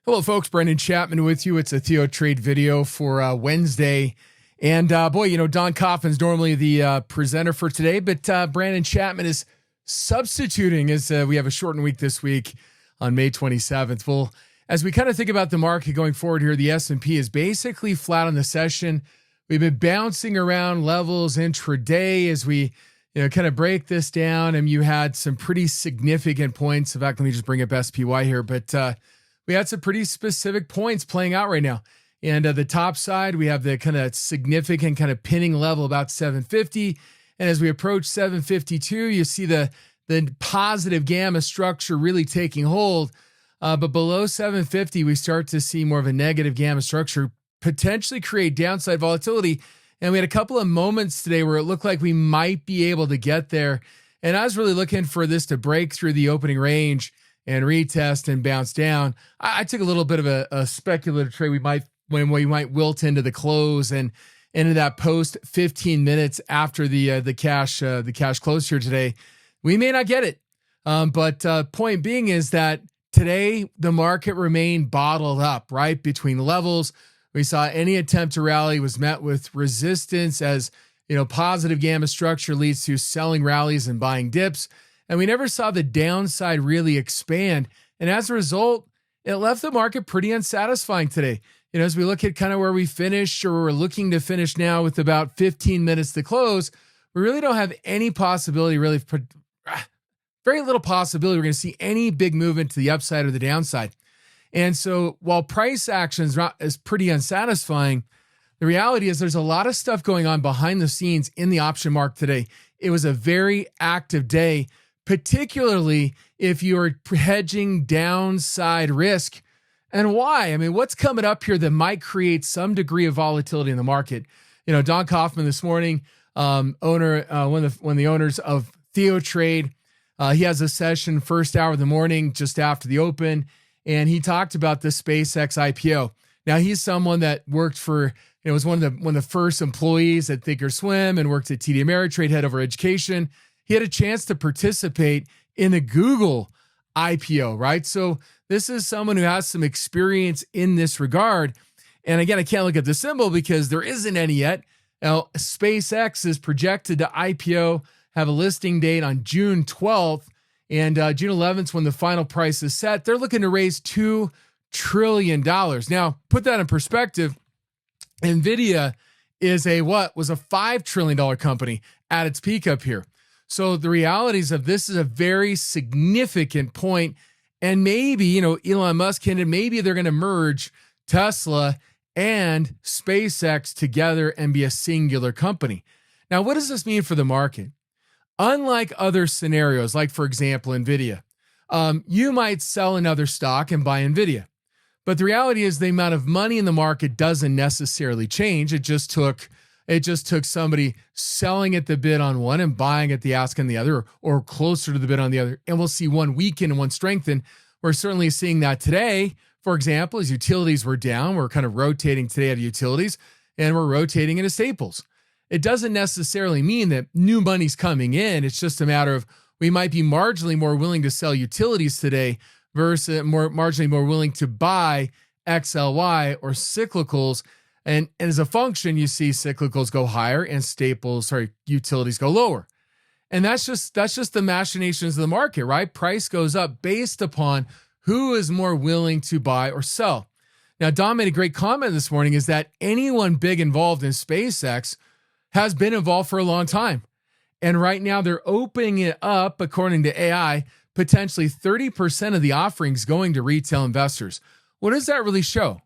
Hello, folks. Brendan Chapman with you. It's a TheoTrade video for Wednesday. And Don Kaufman's normally the presenter for today, but Brandon Chapman is substituting as we have a shortened week this week on May 27th. Well, as we kind of think about the market going forward here, the S&P is basically flat on the session. We've been bouncing around levels intraday as we kind of break this down. And you had some pretty significant points. In fact, let me just bring up SPY here, but we had some pretty specific points playing out right now. And the top side, we have the kind of significant kind of pinning level about 750. And as we approach 752, you see the positive gamma structure really taking hold. But below 750, we start to see more of a negative gamma structure potentially create downside volatility. And we had a couple of moments today where it looked like we might be able to get there. And I was really looking for this to break through the opening range and retest and bounce down. I took a little bit of a speculative trade. We might wilt into the close and into that post 15 minutes after the cash close here today. We may not get it. But point being is that today the market remained bottled up, right? Between levels. We saw any attempt to rally was met with resistance as, positive gamma structure leads to selling rallies and buying dips. And we never saw the downside really expand. And as a result, it left the market pretty unsatisfying today. As we look at kind of where we finished or we're looking to finish now with about 15 minutes to close, we really don't have any possibility, very little possibility we're going to see any big movement to the upside or the downside. And so while price action is pretty unsatisfying, the reality is there's a lot of stuff going on behind the scenes in the option market today. It was a very active day, particularly if you're hedging downside risk. And why? I mean, what's coming up here that might create some degree of volatility in the market? Don Kaufman this morning, one of the owners of TheoTrade, he has a session first hour of the morning just after the open, and he talked about the SpaceX IPO. Now, he's someone that worked for, was one of the first employees at Thinkorswim and worked at TD Ameritrade, head over education. He had a chance to participate in the Google IPO, right? So this is someone who has some experience in this regard. And again, I can't look at the symbol because there isn't any yet. Now, SpaceX is projected to IPO, have a listing date on June 12th, and June 11th when the final price is set. They're looking to raise $2 trillion. Now, put that in perspective. NVIDIA was a $5 trillion company at its peak up here. So the realities of this is a very significant point. And maybe, Elon Musk hinted, maybe they're going to merge Tesla and SpaceX together and be a singular company. Now, what does this mean for the market? Unlike other scenarios, like, for example, NVIDIA, you might sell another stock and buy NVIDIA. But the reality is the amount of money in the market doesn't necessarily change. It just took somebody selling at the bid on one and buying at the ask on the other, or closer to the bid on the other. And we'll see one weaken and one strengthen. We're certainly seeing that today. For example, as utilities were down, we're kind of rotating today out of utilities and we're rotating into staples. It doesn't necessarily mean that new money's coming in. It's just a matter of we might be marginally more willing to sell utilities today versus marginally more willing to buy XLY or cyclicals. And as a function, you see cyclicals go higher and utilities go lower. And that's just the machinations of the market, right? Price goes up based upon who is more willing to buy or sell. Now, Don made a great comment this morning is that anyone big involved in SpaceX has been involved for a long time. And right now they're opening it up, according to AI, potentially 30% of the offerings going to retail investors. What does that really show?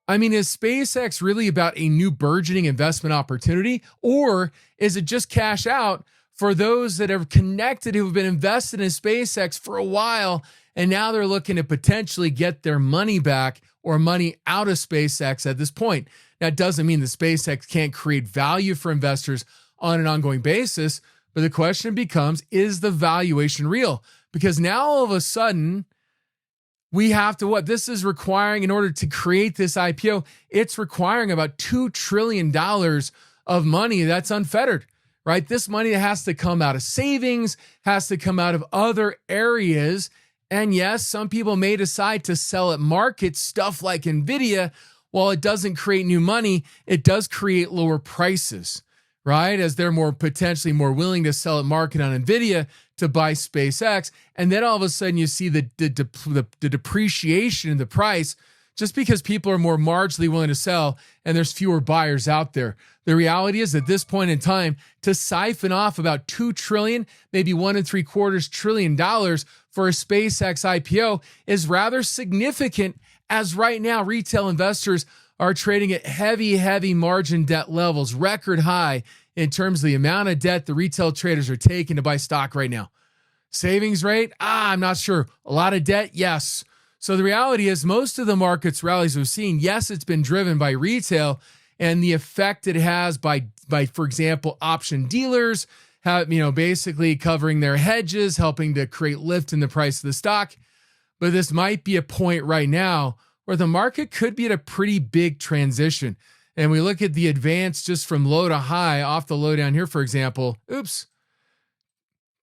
I mean, is SpaceX really about a new burgeoning investment opportunity, or is it just cash out for those that are connected who have been invested in SpaceX for a while, and now they're looking to potentially get their money back or money out of SpaceX at this point? That doesn't mean that SpaceX can't create value for investors on an ongoing basis, but the question becomes, is the valuation real? Because now all of a sudden, we have to, this is requiring in order to create this IPO, it's requiring about $2 trillion of money that's unfettered, right? This money has to come out of savings, has to come out of other areas. And yes, some people may decide to sell at market, stuff like NVIDIA. While it doesn't create new money, it does create lower prices, right? As they're potentially more willing to sell at market on NVIDIA to buy SpaceX. And then all of a sudden you see the depreciation in the price just because people are more marginally willing to sell and there's fewer buyers out there. The reality is at this point in time, to siphon off about $2 trillion, maybe $1.75 trillion for a SpaceX IPO is rather significant, as right now retail investors are trading at heavy margin debt levels, record high in terms of the amount of debt the retail traders are taking to buy stock right now. Savings rate? I'm not sure. A lot of debt? Yes. So the reality is most of the market's rallies we've seen, yes, it's been driven by retail and the effect it has by for example, option dealers, basically covering their hedges, helping to create lift in the price of the stock. But this might be a point right now where the market could be at a pretty big transition. And we look at the advance just from low to high, off the low down here, for example,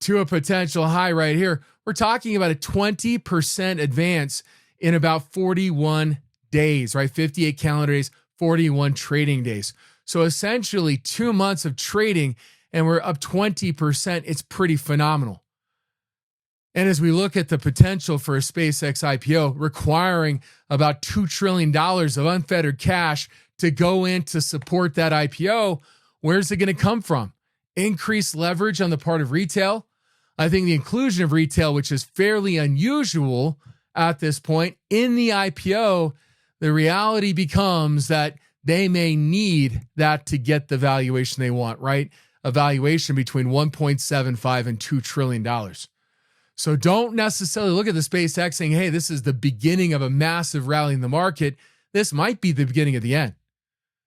to a potential high right here. We're talking about a 20% advance in about 41 days, right? 58 calendar days, 41 trading days. So essentially 2 months of trading and we're up 20%. It's pretty phenomenal. And as we look at the potential for a SpaceX IPO requiring about $2 trillion of unfettered cash to go in to support that IPO, where's it going to come from? Increased leverage on the part of retail. I think the inclusion of retail, which is fairly unusual at this point in the IPO, the reality becomes that they may need that to get the valuation they want, right? A valuation between $1.75 and $2 trillion. So don't necessarily look at the SpaceX saying, hey, this is the beginning of a massive rally in the market. This might be the beginning of the end,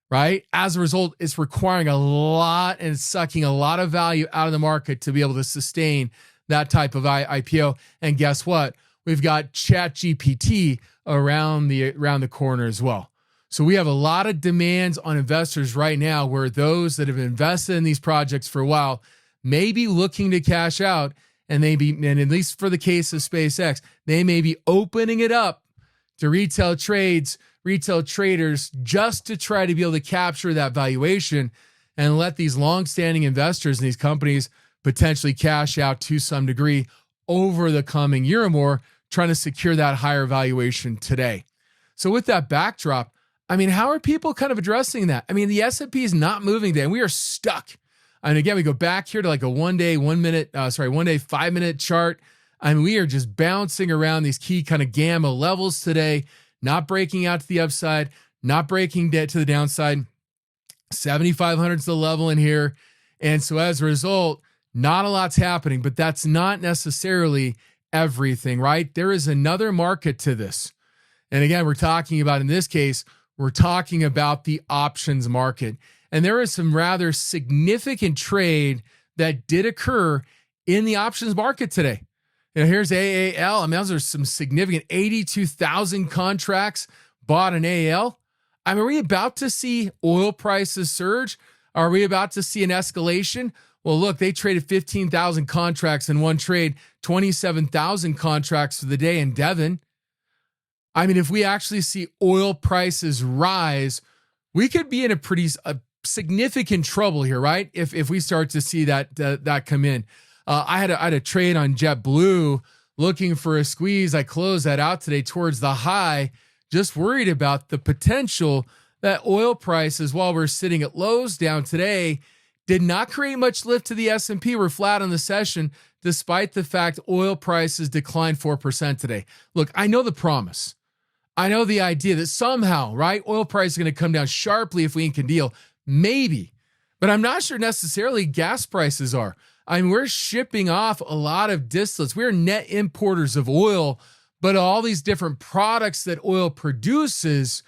right? As a result, it's requiring a lot and sucking a lot of value out of the market to be able to sustain that type of IPO. And guess what? We've got ChatGPT around the corner as well. So we have a lot of demands on investors right now where those that have invested in these projects for a while may be looking to cash out, and at least for the case of SpaceX, they may be opening it up to retail traders just to try to be able to capture that valuation and let these long-standing investors in these companies potentially cash out to some degree over the coming year or more, trying to secure that higher valuation today. So with that backdrop, how are people kind of addressing that? The S&P is not moving today, and we are stuck. And again, we go back here to like a 1 day, 5 minute chart. We are just bouncing around these key kind of gamma levels today, not breaking out to the upside, not breaking to the downside. 7,500 is the level in here. And so as a result, not a lot's happening, but that's not necessarily everything, right? There is another market to this. And again, we're talking about, in this case, we're talking about the options market. And there is some rather significant trade that did occur in the options market today. Here's AAL. Those are some significant 82,000 contracts bought in AAL. Are we about to see oil prices surge? Are we about to see an escalation? Well, look, they traded 15,000 contracts in one trade, 27,000 contracts for the day in Devon. If we actually see oil prices rise, we could be in a significant trouble here, right? If we start to see that come in. I had a trade on JetBlue looking for a squeeze. I closed that out today towards the high, just worried about the potential that oil prices, while we're sitting at lows down today, did not create much lift to the S&P. We're flat on the session, despite the fact oil prices declined 4% today. Look, I know the promise. I know the idea that somehow, right, oil price is going to come down sharply if we can deal. Maybe. But I'm not sure necessarily gas prices are. We're shipping off a lot of distillates. We're net importers of oil, but all these different products that oil produces,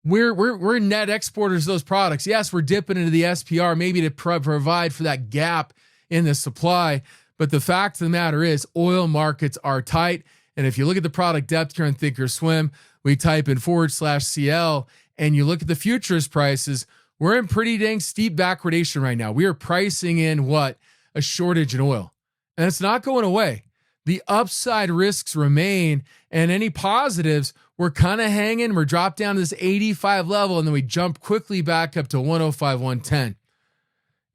we're net exporters of those products. Yes, we're dipping into the SPR maybe to provide for that gap in the supply. But the fact of the matter is oil markets are tight. And if you look at the product depth here on Thinkorswim, we type in /CL and you look at the futures prices, we're in pretty dang steep backwardation right now. We are pricing in a shortage in oil. And it's not going away. The upside risks remain, and any positives, we're kind of hanging. We're dropped down to this 85 level, and then we jump quickly back up to 105, 110.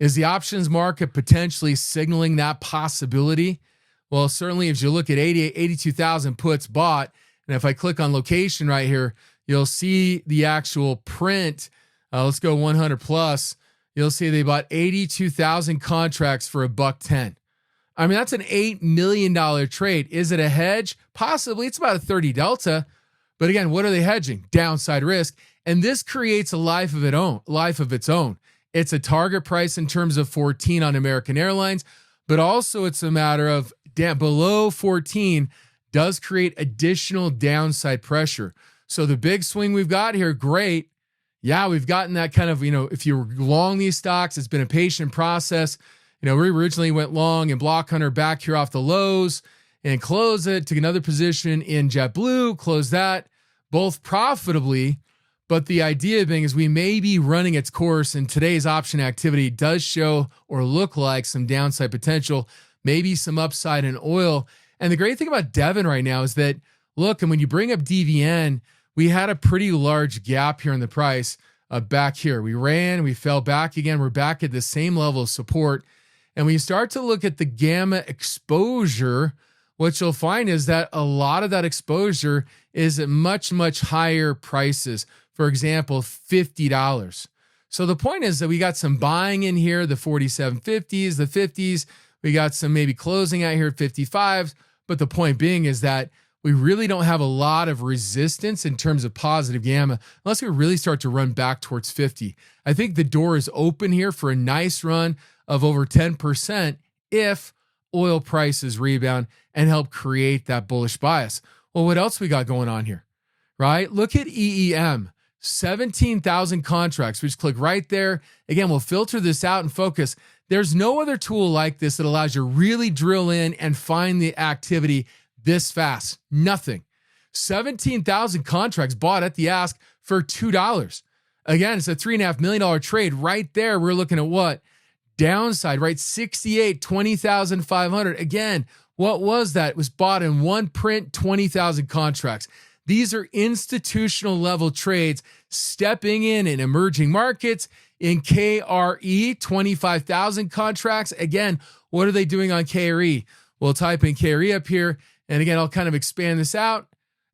Is the options market potentially signaling that possibility? Well, certainly if you look at 82,000 puts bought, and if I click on location right here, you'll see the actual print. Let's go 100 plus. You'll see they bought 82,000 contracts for $1.10. I mean, that's an $8 million trade. Is it a hedge? Possibly. It's about a 30 delta. But again, what are they hedging? Downside risk. And this creates a life of its own. It's a target price in terms of 14 on American Airlines, but also it's a matter of below 14 does create additional downside pressure. So the big swing we've got here, great. Yeah, we've gotten that kind of, if you're long these stocks, it's been a patient process. We originally went long in Block Hunter back here off the lows and closed it, took another position in JetBlue, closed that, both profitably. But the idea being is we may be running its course, and today's option activity does show or look like some downside potential, maybe some upside in oil. And the great thing about Devon right now is that, look, and when you bring up DVN, we had a pretty large gap here in the price back here. We ran, we fell back again. We're back at the same level of support. And when you start to look at the gamma exposure, what you'll find is that a lot of that exposure is at much, much higher prices. For example, $50. So the point is that we got some buying in here, the 47.50s, the 50s. We got some maybe closing out here at 55s. But the point being is that we really don't have a lot of resistance in terms of positive gamma unless we really start to run back towards 50. I think the door is open here for a nice run of over 10% if oil prices rebound and help create that bullish bias. Well, what else we got going on here, right? Look at EEM, 17,000 contracts. We just click right there. Again, we'll filter this out and focus. There's no other tool like this that allows you to really drill in and find the activity this fast. Nothing. 17,000 contracts bought at the ask for $2. Again, it's a $3.5 million trade right there. We're looking at what? Downside, right? 68, 20,500. Again, what was that? It was bought in one print, 20,000 contracts. These are institutional level trades stepping in emerging markets in KRE, 25,000 contracts. Again, what are they doing on KRE? We'll type in KRE up here. And again, I'll kind of expand this out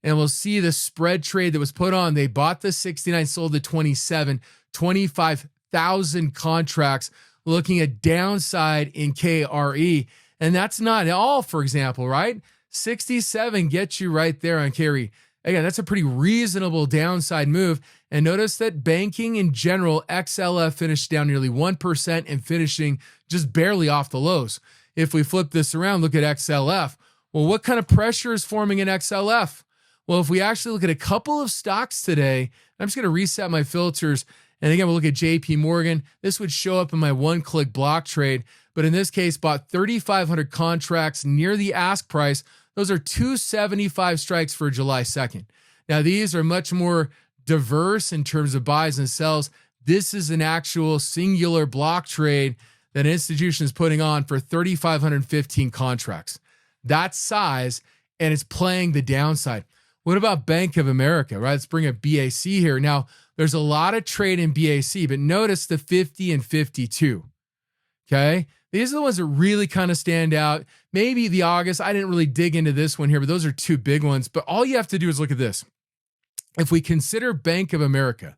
and we'll see the spread trade that was put on. They bought the 69, sold the 27, 25,000 contracts looking at downside in KRE. And that's not all, for example, right? 67 gets you right there on KRE. Again, that's a pretty reasonable downside move. And notice that banking in general, XLF finished down nearly 1% and finishing just barely off the lows. If we flip this around, look at XLF. Well, what kind of pressure is forming in XLF? Well, if we actually look at a couple of stocks today, I'm just going to reset my filters. And again, we'll look at JP Morgan. This would show up in my one-click block trade, but in this case, bought 3,500 contracts near the ask price. Those are 275 strikes for July 2nd. Now, these are much more diverse in terms of buys and sells. This is an actual singular block trade that an institution is putting on for 3,515 contracts. That size, and it's playing the downside. What about Bank of America, right? Let's bring up BAC here. Now, there's a lot of trade in BAC, but notice the 50 and 52, okay? These are the ones that really kind of stand out. Maybe the August, I didn't really dig into this one here, but those are two big ones. But all you have to do is look at this. If we consider Bank of America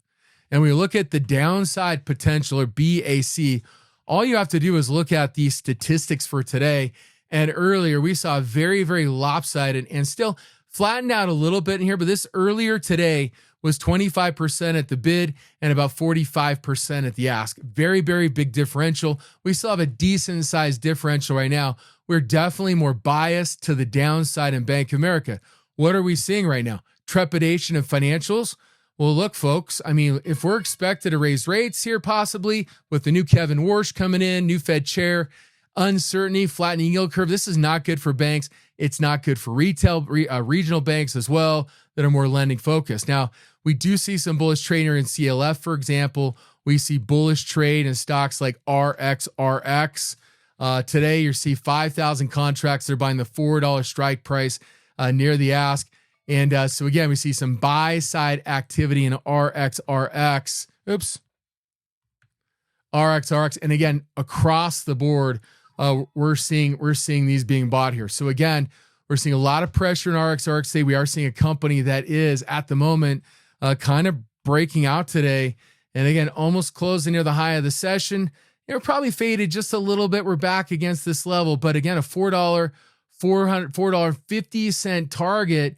and we look at the downside potential, or BAC, all you have to do is look at the statistics for today. And earlier we saw very, very lopsided and still flattened out a little bit in here. But this earlier today was 25% at the bid and about 45% at the ask. Very, very big differential. We still have a decent sized differential right now. We're definitely more biased to the downside in Bank of America. What are we seeing right now? Trepidation of financials. Well, look, folks, I mean, if we're expected to raise rates here, possibly with the new Kevin Warsh coming in, new Fed chair, uncertainty, flattening yield curve. This is not good for banks. It's not good for regional banks as well that are more lending focused. Now, we do see some bullish trade here in CLF, for example. We see bullish trade in stocks like RXRX. Today, you see 5,000 contracts. They're buying the $4 strike price near the ask. And so again, we see some buy side activity in RXRX. RXRX. And again, across the board, we're seeing these being bought here. So again, we're seeing a lot of pressure in RXRX today. We are seeing a company that is at the moment kind of breaking out today. And again, almost closing near the high of the session. Probably faded just a little bit. We're back against this level. But again, a $4.50 target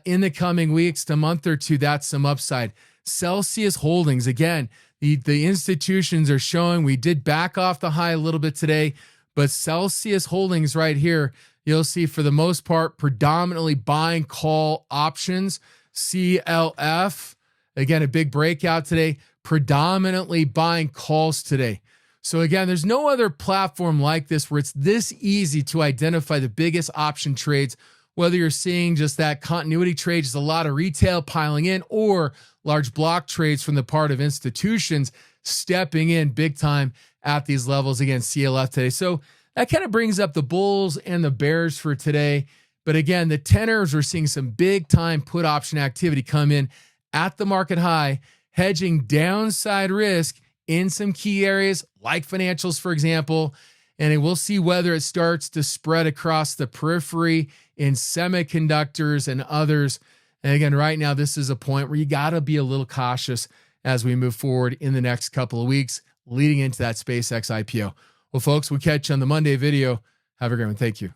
in the coming weeks to month or two. That's some upside. Celsius Holdings, again, the institutions are showing we did back off the high a little bit today, but Celsius Holdings right here, you'll see for the most part, predominantly buying call options. CLF, again, a big breakout today, predominantly buying calls today. So again, there's no other platform like this where it's this easy to identify the biggest option trades, whether you're seeing just that continuity trade, just a lot of retail piling in, or large block trades from the part of institutions stepping in big time at these levels. Again, CLF today. So that kind of brings up the bulls and the bears for today. But again, the tenors, we're seeing some big time put option activity come in at the market high, hedging downside risk in some key areas like financials, for example. And we'll see whether it starts to spread across the periphery in semiconductors and others. And again, right now, this is a point where you got to be a little cautious as we move forward in the next couple of weeks leading into that SpaceX IPO. Well, folks, we'll catch you on the Monday video. Have a great one. Thank you.